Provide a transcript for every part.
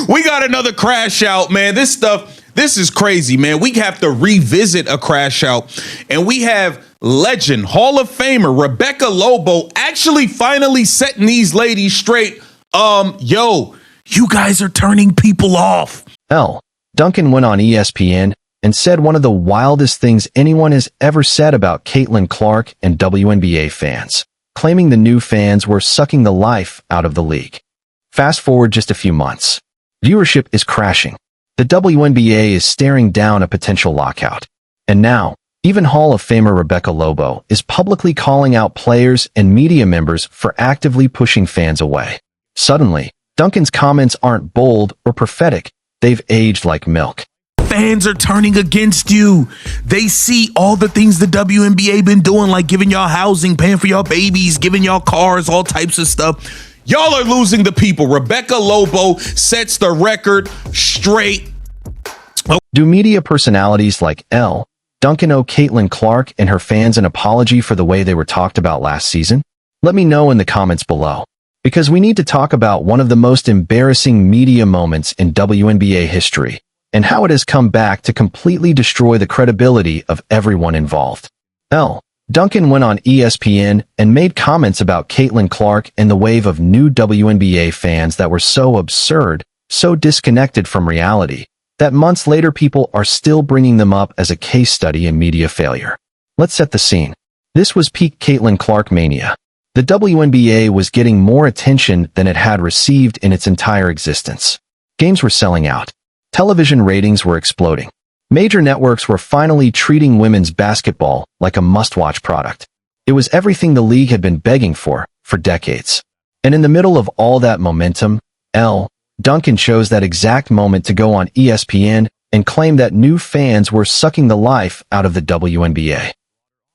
We got another crash out, man. This is crazy, man. We have to revisit a crash out, and we have legend, Hall of Famer Rebecca Lobo actually finally setting these ladies straight. Yo, you guys are turning people off. Elle Duncan went on ESPN and said one of the wildest things anyone has ever said about Caitlin Clark and WNBA fans, claiming the new fans were sucking the life out of the league. Fast forward just a few months. Viewership is crashing. The WNBA is staring down a potential lockout. And now, even Hall of Famer Rebecca Lobo is publicly calling out players and media members for actively pushing fans away. Suddenly, Duncan's comments aren't bold or prophetic. They've aged like milk. Fans are turning against you. They see all the things the WNBA been doing, like giving y'all housing, paying for y'all babies, giving y'all cars, all types of stuff. Y'all are losing the people. Rebecca Lobo sets the record straight. Do media personalities like Elle Duncan owe Caitlin Clark and her fans an apology for the way they were talked about last season? Let me know in the comments below, because we need to talk about one of the most embarrassing media moments in WNBA history and how it has come back to completely destroy the credibility of everyone involved. Elle Duncan went on ESPN and made comments about Caitlin Clark and the wave of new WNBA fans that were so absurd, so disconnected from reality, that months later people are still bringing them up as a case study in media failure. Let's set the scene. This was peak Caitlin Clark mania. The WNBA was getting more attention than it had received in its entire existence. Games were selling out. Television ratings were exploding. Major networks were finally treating women's basketball like a must-watch product. It was everything the league had been begging for decades. And in the middle of all that momentum, Elle Duncan chose that exact moment to go on ESPN and claim that new fans were sucking the life out of the WNBA.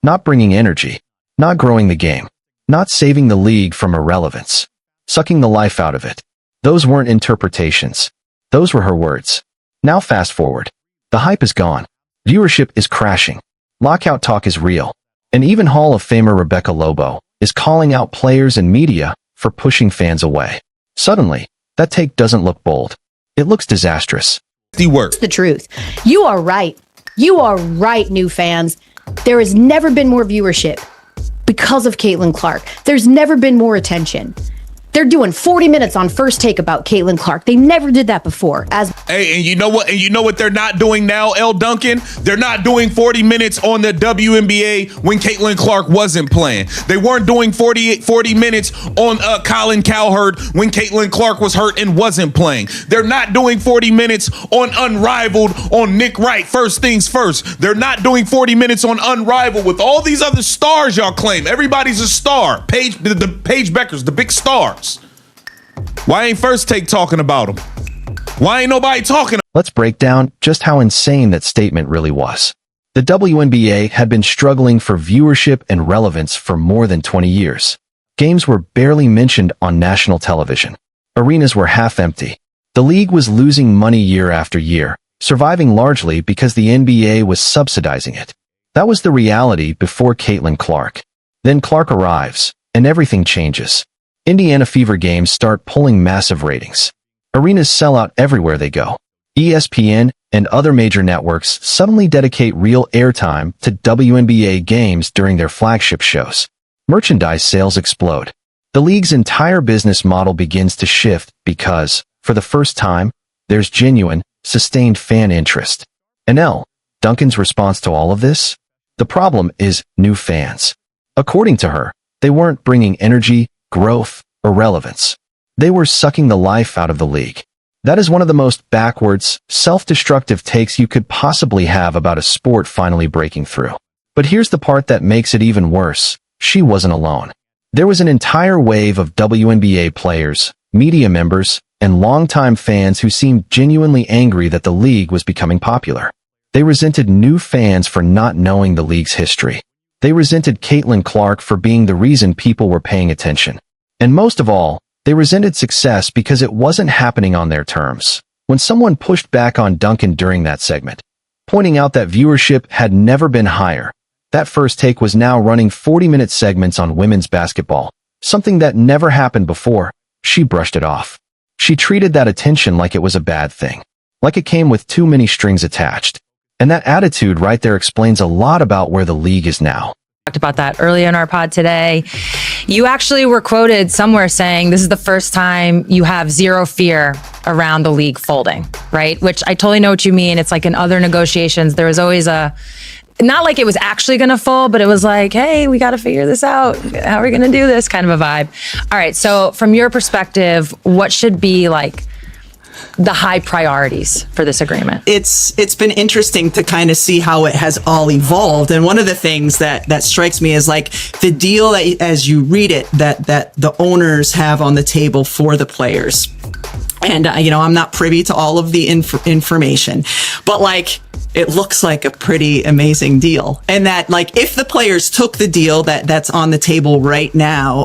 Not bringing energy, not growing the game, not saving the league from irrelevance, sucking the life out of it. Those weren't interpretations. Those were her words. Now fast forward. The hype is gone. Viewership is crashing. Lockout talk is real. And even Hall of Famer Rebecca Lobo is calling out players and media for pushing fans away. Suddenly, that take doesn't look bold. It looks disastrous. The truth. You are right. You are right, new fans. There has never been more viewership because of Caitlin Clark. There's never been more attention. They're doing 40 minutes on First Take about Caitlin Clark. They never did that before. Hey, and you know what? And you know what they're not doing now, Elle Duncan? They're not doing 40 minutes on the WNBA when Caitlin Clark wasn't playing. They weren't doing 40 minutes on Colin Cowherd when Caitlin Clark was hurt and wasn't playing. They're not doing 40 minutes on Unrivaled on Nick Wright. First things first. They're not doing 40 minutes on Unrivaled with all these other stars y'all claim. Everybody's a star. The Paige Beckers, the big stars. Why ain't First Take talking about them? Why ain't nobody talking? Let's break down just how insane that statement really was. The WNBA had been struggling for viewership and relevance for more than 20 years. Games were barely mentioned on national television. Arenas were half empty. The league was losing money year after year, surviving largely because the NBA was subsidizing it. That was the reality before Caitlin Clark. Then Clark arrives, and everything changes. Indiana Fever games start pulling massive ratings. Arenas sell out everywhere they go. ESPN and other major networks suddenly dedicate real airtime to WNBA games during their flagship shows. Merchandise sales explode. The league's entire business model begins to shift because, for the first time, there's genuine, sustained fan interest. And Elle Duncan's response to all of this? The problem is new fans. According to her, they weren't bringing energy, growth, or relevance. They were sucking the life out of the league. That is one of the most backwards, self-destructive takes you could possibly have about a sport finally breaking through. But here's the part that makes it even worse. She wasn't alone. There was an entire wave of WNBA players, media members, and longtime fans who seemed genuinely angry that the league was becoming popular. They resented new fans for not knowing the league's history. They resented Caitlin Clark for being the reason people were paying attention. And most of all, they resented success because it wasn't happening on their terms. When someone pushed back on Duncan during that segment, pointing out that viewership had never been higher, that First Take was now running 40-minute segments on women's basketball, something that never happened before, she brushed it off. She treated that attention like it was a bad thing, like it came with too many strings attached. And that attitude right there explains a lot about where the league is now. Talked about that earlier in our pod today. You actually were quoted somewhere saying this is the first time you have zero fear around the league folding, right? Which I totally know what you mean. It's like in other negotiations, there was always not like it was actually going to fold, but it was like, hey, we got to figure this out. How are we going to do this kind of a vibe? All right. So from your perspective, what should be like the high priorities for this agreement? It's been interesting to kind of see how it has all evolved. And one of the things that strikes me is like the deal that, as you read it, that the owners have on the table for the players. And, I'm not privy to all of the information, but like, it looks like a pretty amazing deal. And that, like, if the players took the deal that's on the table right now,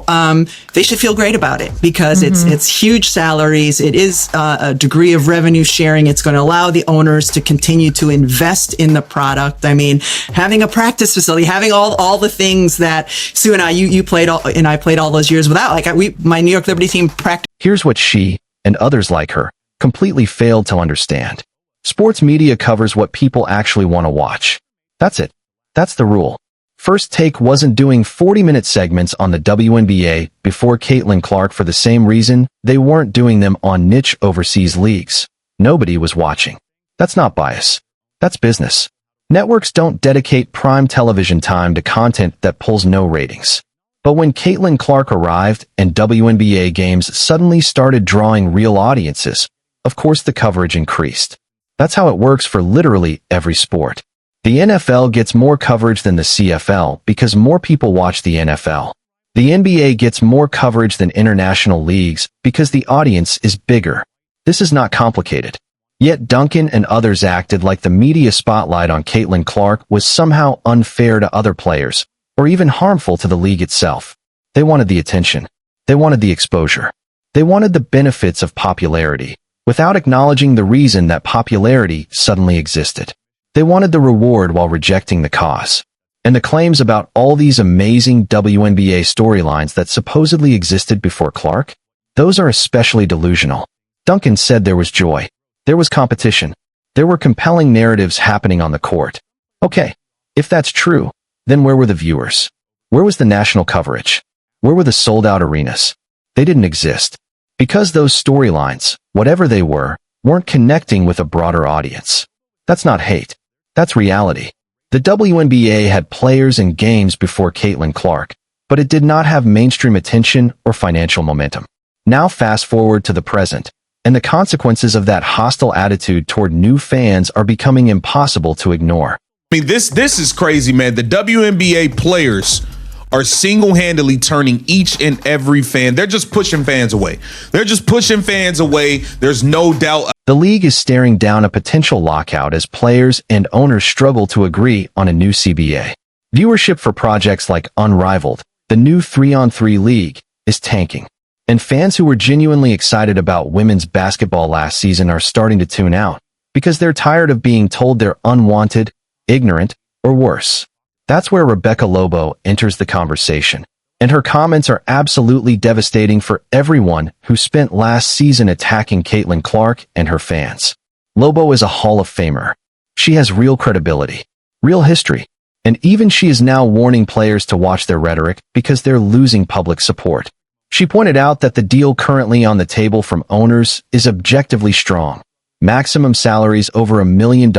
they should feel great about it because it's huge salaries. It is a degree of revenue sharing. It's going to allow the owners to continue to invest in the product. I mean, having a practice facility, having all the things that Sue and you played and I played all those years without. Like my New York Liberty team practiced. Here's what she and others like her completely failed to understand. Sports media covers what people actually want to watch. That's it. That's the rule. First Take wasn't doing 40-minute segments on the WNBA before Caitlin Clark for the same reason they weren't doing them on niche overseas leagues. Nobody was watching. That's not bias. That's business. Networks don't dedicate prime television time to content that pulls no ratings. But when Caitlin Clark arrived and WNBA games suddenly started drawing real audiences, of course the coverage increased. That's how it works for literally every sport. The NFL gets more coverage than the CFL because more people watch the NFL. The NBA gets more coverage than international leagues because the audience is bigger. This is not complicated. Yet Duncan and others acted like the media spotlight on Caitlin Clark was somehow unfair to other players, or even harmful to the league itself. They wanted the attention. They wanted the exposure. They wanted the benefits of popularity, without acknowledging the reason that popularity suddenly existed. They wanted the reward while rejecting the cause. And the claims about all these amazing WNBA storylines that supposedly existed before Clark, those are especially delusional. Duncan said there was joy. There was competition. There were compelling narratives happening on the court. Okay, if that's true, then where were the viewers? Where was the national coverage? Where were the sold-out arenas? They didn't exist. Because those storylines, whatever they were, weren't connecting with a broader audience. That's not hate. That's reality. The WNBA had players and games before Caitlin Clark, but it did not have mainstream attention or financial momentum. Now fast forward to the present, and the consequences of that hostile attitude toward new fans are becoming impossible to ignore. I mean, this is crazy, man. The WNBA players are single-handedly turning each and every fan. They're just pushing fans away. They're just pushing fans away. There's no doubt. The league is staring down a potential lockout as players and owners struggle to agree on a new CBA. Viewership for projects like Unrivaled, the new 3-on-3 league, is tanking. And fans who were genuinely excited about women's basketball last season are starting to tune out because they're tired of being told they're unwanted, ignorant, or worse. That's where Rebecca Lobo enters the conversation, and her comments are absolutely devastating for everyone who spent last season attacking Caitlin Clark and her fans. Lobo is a Hall of Famer. She has real credibility, real history, and even she is now warning players to watch their rhetoric because they're losing public support. She pointed out that the deal currently on the table from owners is objectively strong. Maximum salaries over $1 million.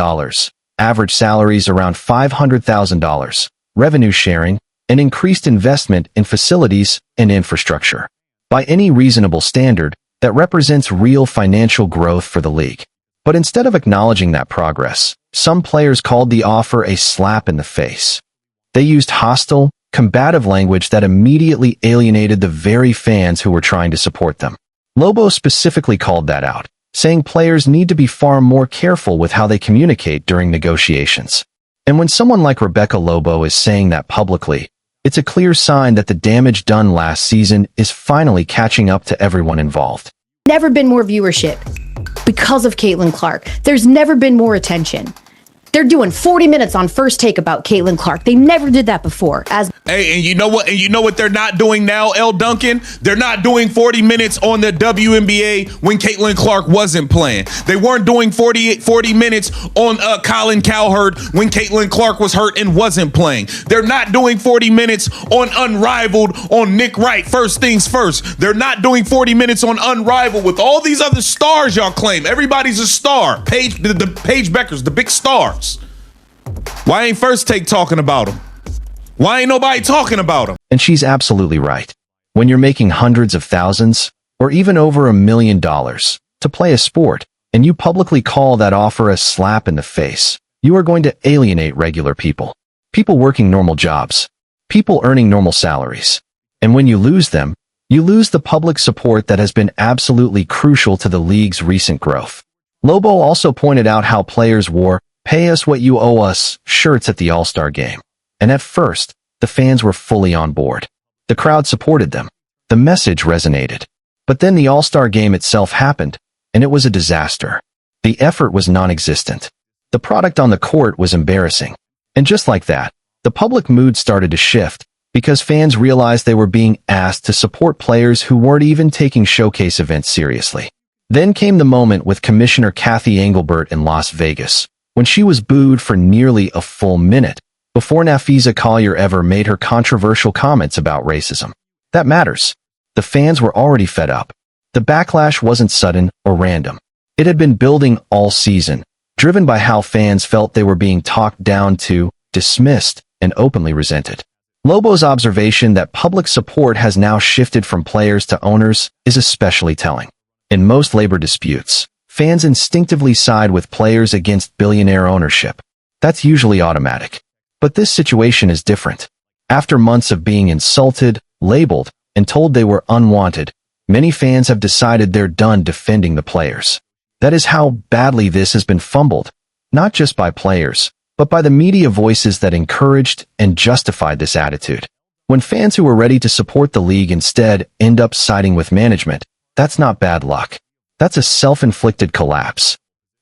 Average salaries around $500,000, revenue sharing, and increased investment in facilities and infrastructure. By any reasonable standard, that represents real financial growth for the league. But instead of acknowledging that progress, some players called the offer a slap in the face. They used hostile, combative language that immediately alienated the very fans who were trying to support them. Lobo specifically called that out, saying players need to be far more careful with how they communicate during negotiations. And when someone like Rebecca Lobo is saying that publicly, it's a clear sign that the damage done last season is finally catching up to everyone involved. Never been more viewership because of Caitlin Clark. There's never been more attention. They're doing 40 minutes on First Take about Caitlin Clark. They never did that before. As Hey, and you know what? And you know what they're not doing now, Elle Duncan? They're not doing 40 minutes on the WNBA when Caitlin Clark wasn't playing. They weren't doing 40 minutes on Colin Cowherd when Caitlin Clark was hurt and wasn't playing. They're not doing 40 minutes on Unrivaled on Nick Wright. First things first. They're not doing 40 minutes on Unrivaled with all these other stars y'all claim. Everybody's a star. The Paige Beckers, the big stars. Why ain't First Take talking about them? Why ain't nobody talking about them? And she's absolutely right. When you're making hundreds of thousands, or even over $1 million, to play a sport, and you publicly call that offer a slap in the face, you are going to alienate regular people. People working normal jobs. People earning normal salaries. And when you lose them, you lose the public support that has been absolutely crucial to the league's recent growth. Lobo also pointed out how players wore "Pay us what you owe us" shirts at the All-Star game. And at first, the fans were fully on board. The crowd supported them. The message resonated. But then the All-Star game itself happened, and it was a disaster. The effort was non-existent. The product on the court was embarrassing. And just like that, the public mood started to shift, because fans realized they were being asked to support players who weren't even taking showcase events seriously. Then came the moment with Commissioner Kathy Engelbert in Las Vegas, when she was booed for nearly a full minute, before Nafisa Collier ever made her controversial comments about racism. That matters. The fans were already fed up. The backlash wasn't sudden or random. It had been building all season, driven by how fans felt they were being talked down to, dismissed, and openly resented. Lobo's observation that public support has now shifted from players to owners is especially telling. In most labor disputes, fans instinctively side with players against billionaire ownership. That's usually automatic. But this situation is different. After months of being insulted, labeled, and told they were unwanted, many fans have decided they're done defending the players. That is how badly this has been fumbled, not just by players, but by the media voices that encouraged and justified this attitude. When fans who were ready to support the league instead end up siding with management, that's not bad luck. That's a self-inflicted collapse.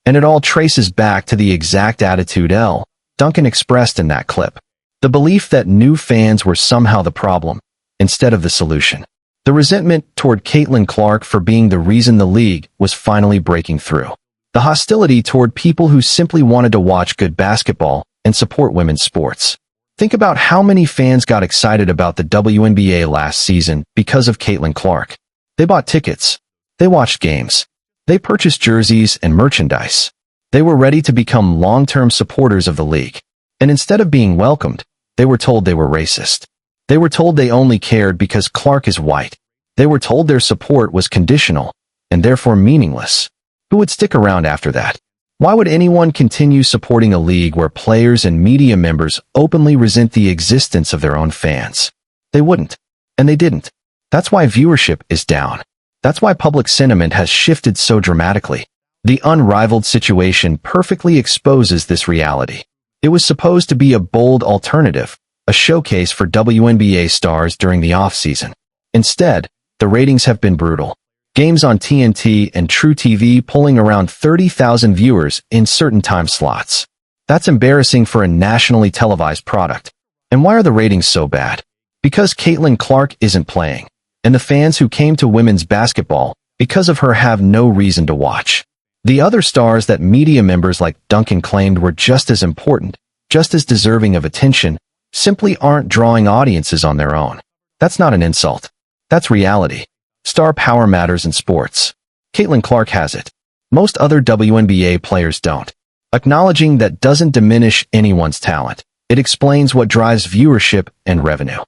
And it all traces back to the exact attitude Elle Duncan expressed in that clip. The belief that new fans were somehow the problem, instead of the solution. The resentment toward Caitlin Clark for being the reason the league was finally breaking through. The hostility toward people who simply wanted to watch good basketball and support women's sports. Think about how many fans got excited about the WNBA last season because of Caitlin Clark. They bought tickets. They watched games. They purchased jerseys and merchandise. They were ready to become long-term supporters of the league. And instead of being welcomed, they were told they were racist. They were told they only cared because Clark is white. They were told their support was conditional, and therefore meaningless. Who would stick around after that? Why would anyone continue supporting a league where players and media members openly resent the existence of their own fans? They wouldn't. And they didn't. That's why viewership is down. That's why public sentiment has shifted so dramatically. The Unrivaled situation perfectly exposes this reality. It was supposed to be a bold alternative, a showcase for WNBA stars during the off-season. Instead, the ratings have been brutal. Games on TNT and True TV pulling around 30,000 viewers in certain time slots. That's embarrassing for a nationally televised product. And why are the ratings so bad? Because Caitlin Clark isn't playing, and the fans who came to women's basketball because of her have no reason to watch. The other stars that media members like Duncan claimed were just as important, just as deserving of attention, simply aren't drawing audiences on their own. That's not an insult. That's reality. Star power matters in sports. Caitlin Clark has it. Most other WNBA players don't. Acknowledging that doesn't diminish anyone's talent. It explains what drives viewership and revenue.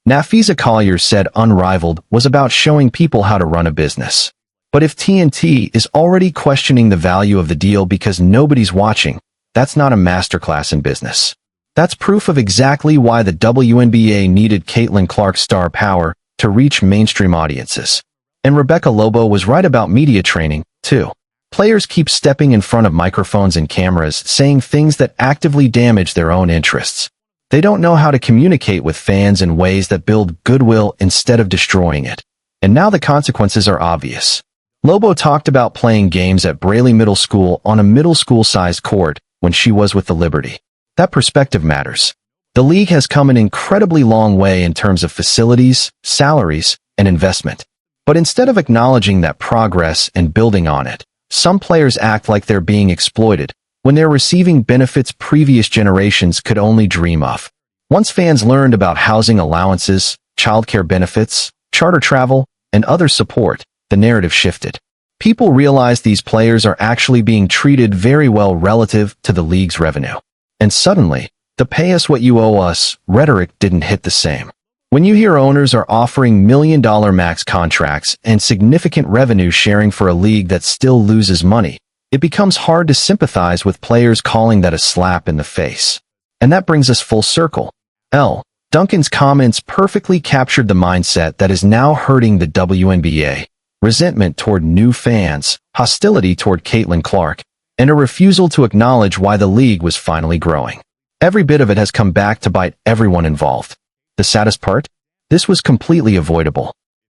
Nafisa Collier said Unrivaled was about showing people how to run a business. But if TNT is already questioning the value of the deal because nobody's watching, that's not a masterclass in business. That's proof of exactly why the WNBA needed Caitlin Clark's star power to reach mainstream audiences. And Rebecca Lobo was right about media training, too. Players keep stepping in front of microphones and cameras saying things that actively damage their own interests. They don't know how to communicate with fans in ways that build goodwill instead of destroying it. And now the consequences are obvious. Lobo talked about playing games at Braley Middle School on a middle school-sized court when she was with the Liberty. That perspective matters. The league has come an incredibly long way in terms of facilities, salaries, and investment. But instead of acknowledging that progress and building on it, some players act like they're being exploited when they're receiving benefits previous generations could only dream of. Once fans learned about housing allowances, childcare benefits, charter travel, and other support, the narrative shifted. People realized these players are actually being treated very well relative to the league's revenue. And suddenly, the pay us what you owe us rhetoric didn't hit the same. When you hear owners are offering million-dollar max contracts and significant revenue sharing for a league that still loses money, it becomes hard to sympathize with players calling that a slap in the face. And that brings us full circle. Elle Duncan's comments perfectly captured the mindset that is now hurting the WNBA. Resentment toward new fans, hostility toward Caitlin Clark, and a refusal to acknowledge why the league was finally growing. Every bit of it has come back to bite everyone involved. The saddest part? This was completely avoidable.